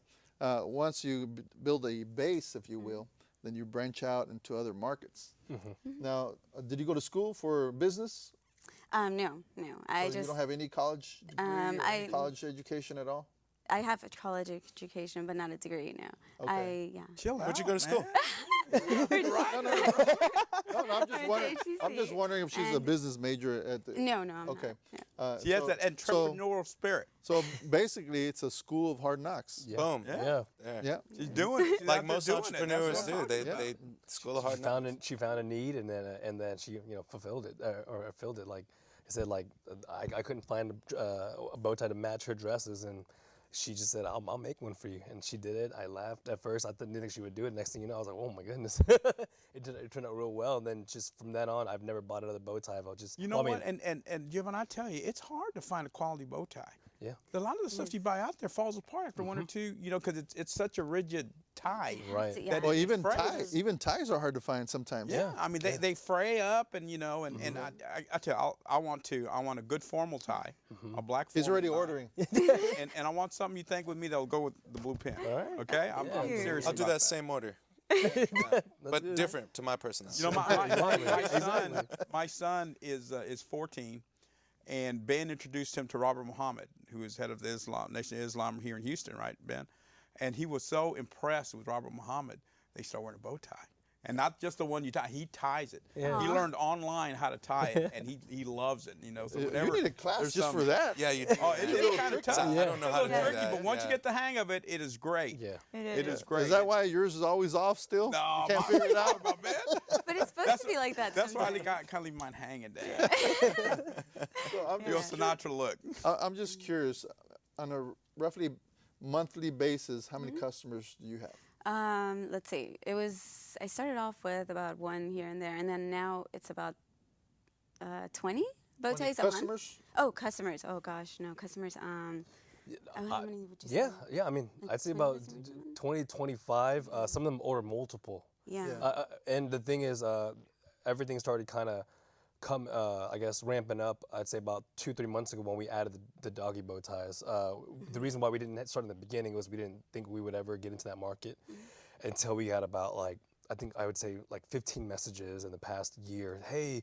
Once you build a base, if you will, then you branch out into other markets. Now, did you go to school for business? No. I So just you don't have any college degree or any college education at all? I have a college education, but not a degree. No. Okay. Chill Where'd you out, go to school? I'm just wondering if she's a business major at the. No, I'm Okay. not. She has that entrepreneurial spirit. So basically, it's a school of hard knocks. Yeah. Boom. Yeah. There. Yeah. She's doing it. She's Like out there most doing it. entrepreneurs That's what do. I'm talking They school of hard knocks. She found a need, and then she fulfilled it or filled it. Like I said, like I couldn't find a bow tie to match her dresses, and she just said, I'll make one for you. And she did it. I laughed at first. I didn't think she would do it. Next thing you know, I was like, oh my goodness. it turned out real well. And then just from then on, I've never bought another bow tie. I'll just, You know what? And Jim, I tell you, it's hard to find a quality bow tie. Yeah. A lot of the stuff you buy out there falls apart after 1 or 2, because it's such a rigid tie. Right. Yeah. That Well, it even frays. ties are hard to find sometimes. Yeah, I mean they fray up, and I tell you, I want a good formal tie, a black. He's formal already tie. ordering. and I want something you think with me that'll go with the blue pin. All right. Okay, I'm serious. I'll do about that same order. But different to my personality. You know, my son is 14, and Ben introduced him to Robert Muhammad, who is head of the Nation of Islam here in Houston, right, Ben? And he was so impressed with Robert Muhammad, they started wearing a bow tie. And not just the one you tie, he ties it. Yeah. He learned online how to tie it, and he loves it. So whenever You need a class there's just some- for that. Yeah, you do. Oh, it is kind of tough. I don't know how to It's do a little tricky, that. but once you Yeah. get the hang of it, it is great. Yeah. It is great. Is that why yours is always off still? No, You can't figure it out? about Ben. But it's supposed to be like that. That's why I sometimes. kind of leave mine hanging there. So I'm Your just Sinatra look. I'm just curious, on a roughly monthly basis, how many customers do you have? Let's see. I started off with about 1 here and there, and then now it's about 20 bow ties a month. Customers? Oh, customers. Oh gosh, no customers. How many would you say? Yeah. I mean, Like I'd say 20 about customers a month? 20, 25. Some of them order multiple. Yeah. And the thing is, everything started kind of ramping up. I'd say about 2-3 months ago when we added the doggy bow ties. The reason why we didn't start in the beginning was we didn't think we would ever get into that market until we had about I would say 15 messages in the past year. Hey,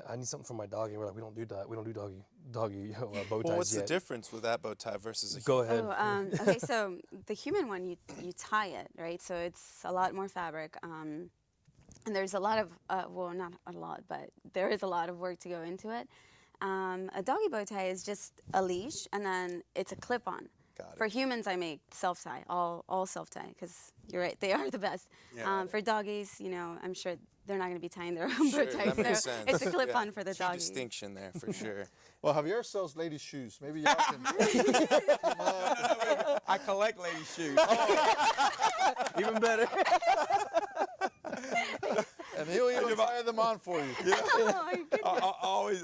I need something for my doggy. And we're like, we don't do doggy bow ties Well, what's yet. the difference with that bow tie versus a Go ahead. Oh, okay, so the human one, you tie it, right? So it's a lot more fabric. And there's a lot of, well, not a lot, but there is a lot of work to go into it. A doggy bow tie is just a leash, and then it's a clip-on. Got it. For humans, I make self-tie, all self-tie, because you're right, they are the best. Yeah. For doggies, I'm sure they're not going to be tying their own Sure, bow that ties, makes so sense. it's a clip-on Yeah. for the Key doggies. distinction there for sure. Well, Javier sells ladies' shoes. Maybe y'all can. I collect ladies' shoes. Even better. And he'll even try them on for you. Oh, my goodness.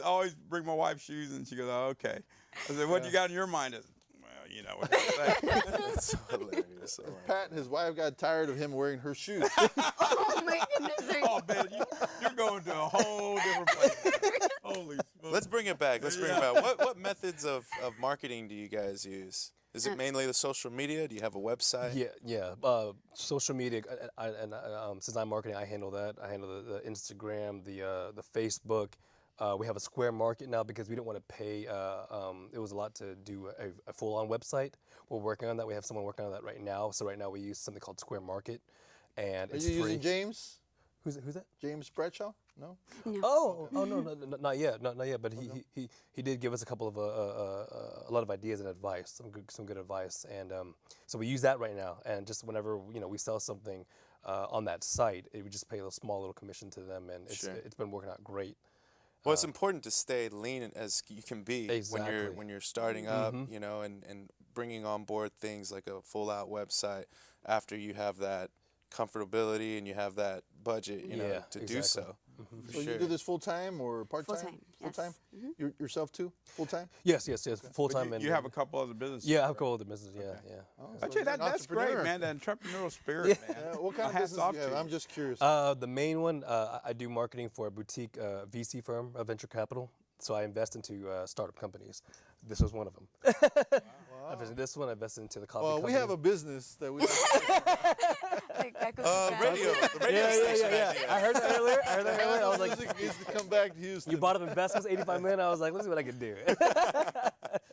I always bring my wife shoes, and she goes, "Oh, okay." I said, "What you got in your mind?" I said, "Well, you know what they say." That's so hilarious. So Pat and his wife got tired of him wearing her shoes. Oh, my goodness. Oh man, you're going to a whole different place. Holy smokes! let's bring it back. Let's bring it back. What methods of marketing do you guys use? Is it mainly the social media? Do you have a website? Yeah. Social media, since I'm marketing, I handle that. I handle the Instagram, the Facebook. We have a Square Market now because we didn't want to pay. It was a lot to do a full-on website. We're working on that. We have someone working on that right now. So right now we use something called Square Market, and Are it's you free. using James? Who's that? James Bradshaw? No. No. Oh, no, not yet, not yet. But he did give us a couple of a lot of ideas and advice, some good advice, and so we use that right now. And just whenever we sell something on that site, we just pay a small little commission to them, and it's been working out great. Well, it's important to stay lean as you can be Exactly. when you're starting up, and bringing on board things like a full out website after you have that comfortability and you have that budget, to do so. So you do this full time or part time? Full-time, yes. Full time. Yourself too? Full time? Yes, full time. You have a couple other businesses. Yeah, I have a couple other businesses. Yeah. Oh, I so tell you, you're an that's great, entrepreneur. man. The entrepreneurial spirit, man. Yeah, what kind of Hats business off do you have? to you. I'm just curious. The main one, I do marketing for a boutique VC firm, a venture capital. So I invest into startup companies. This was one of them. I invested in this one. I invested into the coffee Well, company. we have a business that we. That goes to Radio, the radio station idea. I heard that earlier. I was like, music needs to come back to Houston. you bought up investments, 85 million. I was like, let's see what I can do.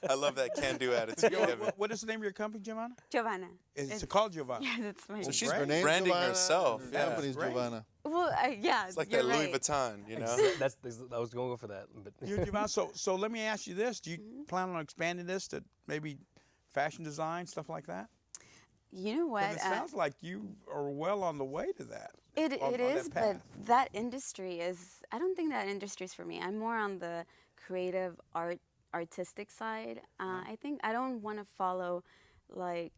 I love that can-do attitude, Kevin. What is the name of your company, Giovanna? Giovanna. It's called Giovanna. Yeah, that's my So name. she's Her name's branding Giovanna, herself. and Yeah. Her company's Great. Giovanna. Well, yeah, It's like you're that Louis right. Vuitton, I was going for that. But Giovanna, so let me ask you this: do you plan on expanding this to maybe fashion design, stuff like that? You know what? 'Cause it sounds like you are well on the way to that. It on that is, but path. that industry is. I don't think that industry is for me. I'm more on the creative artistic side. I think I don't want to follow, like.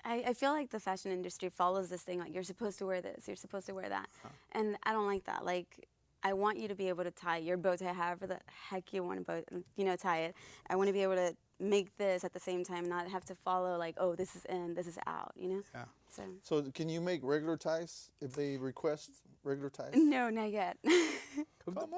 I feel like the fashion industry follows this thing like you're supposed to wear this, you're supposed to wear that, and I don't like that. Like, I want you to be able to tie your bow tie however the heck you want to tie it. I want to be able to make this at the same time, not have to follow like, oh, this is in, this is out, Yeah. So So can you make regular ties if they request regular ties? no, not yet. Come on.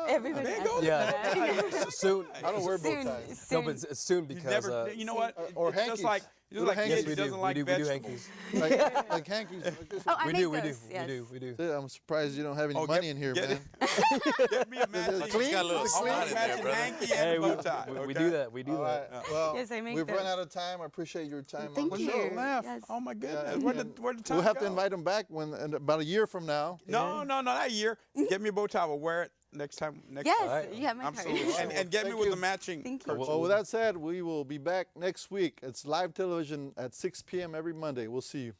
Everybody There you asks go. me that. soon. I don't wear bow Soon, ties. No, soon. but it's soon You because never, you know what? Or It's hankies. just like Little like hankies. kids we who do. doesn't like we do vegetables. hankies. Like hankies. Like this. Oh, I We make do. those. Yes. We do. See, I'm surprised you don't have any Oh, money get- in here, get man. Get me a matching. clean? got a little Is it I clean? want a snot in there, matching brother. hanky Hey, and we, bow tie. we okay? do that. We do All that. right. Well, Yes, I make we've run those. out of time. I appreciate your time on Thank the you. show. Sure left. Yes. Oh my goodness. and- Where did the time We'll have to go? invite him back in about a year from now. No, not year. Get me a bow tie. We'll wear it next time. Yes, right. you have my card. Absolutely. And get me Thank with you. the matching. Thank you. kerchief. Well, with that said, we will be back next week. It's live television at 6 p.m. every Monday. We'll see you.